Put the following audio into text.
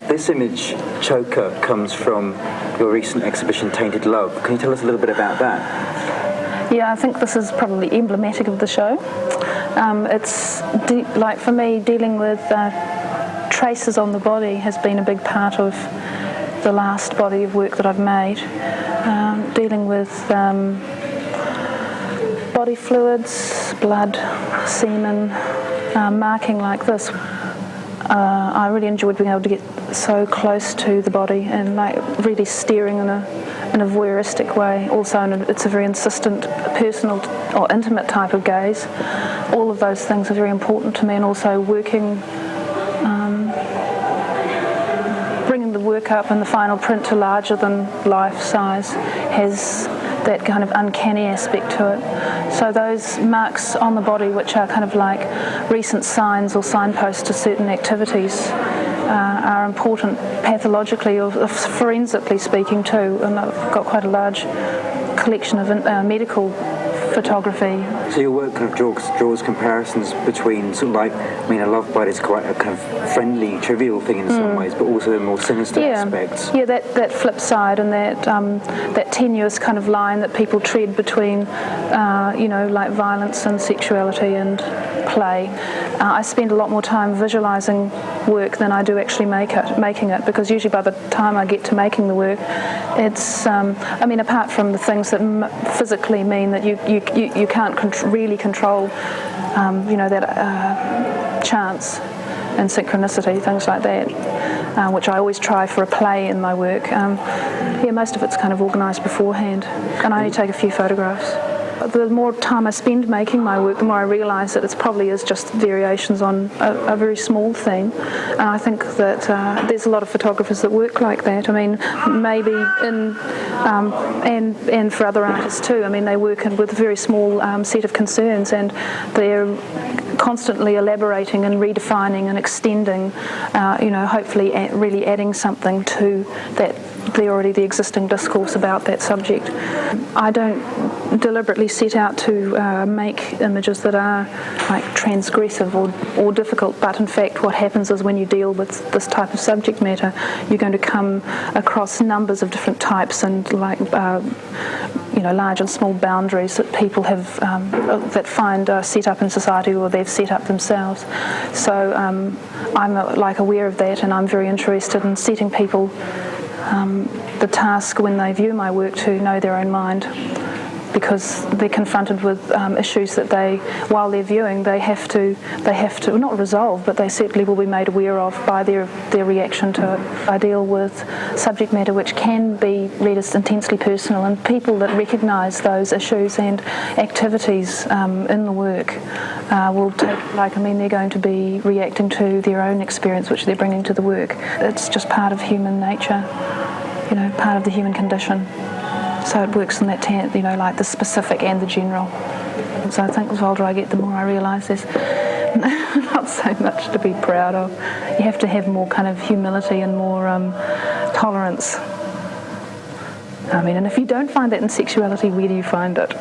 This image, Choker, comes from your recent exhibition, Tainted Love. Can you tell us a little bit about that? Yeah, I think this is probably emblematic of the show. It's like for me, dealing with traces on the body has been a big part of the last body of work that I've made. Dealing with body fluids, blood, semen, marking like this. I really enjoyed being able to get so close to the body and like really steering in a voyeuristic way. Also, it's a very insistent, personal or intimate type of gaze. All of those things are very important to me, and also working, bringing the work up in the final print to larger than life size has that kind of uncanny aspect to it. So those marks on the body, which are kind of like recent signs or signposts to certain activities, are important pathologically or forensically speaking too. And I've got quite a large collection of medical photography. So your work kind of draws comparisons between sort of like, I mean, a love bite is quite a kind of friendly, trivial thing in some ways, but also the more sinister aspects. Yeah, that flip side and that tenuous kind of line that people tread between, like violence and sexuality and play. I spend a lot more time visualising work than I do actually making it, because usually by the time I get to making the work, it's, apart from the things that physically mean that you can't really control, that chance and synchronicity, things like that, which I always try for a play in my work. Most of it's kind of organised beforehand, and I only take a few photographs. The more time I spend making my work, the more I realise that it probably is just variations on a very small theme. And I think that there's a lot of photographers that work like that. I mean, maybe and for other artists too. I mean, they work with a very small set of concerns, and they're constantly elaborating and redefining and extending, hopefully really adding something to that the existing discourse about that subject. I don't deliberately set out to make images that are like transgressive or difficult, but in fact what happens is when you deal with this type of subject matter, you're going to come across numbers of different types and large and small boundaries that people have that find set up in society or they've set up themselves. So I'm aware of that, and I'm very interested in setting people the task when they view my work to know their own mind, because they're confronted with issues that while they're viewing, they have to not resolve, but they certainly will be made aware of by their reaction to it. I deal with subject matter which can be read as intensely personal, and people that recognise those issues and activities in the work will take, they're going to be reacting to their own experience which they're bringing to the work. It's just part of human nature, part of the human condition. So it works in that like the specific and the general. So I think the older I get, the more I realise there's not so much to be proud of. You have to have more kind of humility and more tolerance. And if you don't find that in sexuality, where do you find it?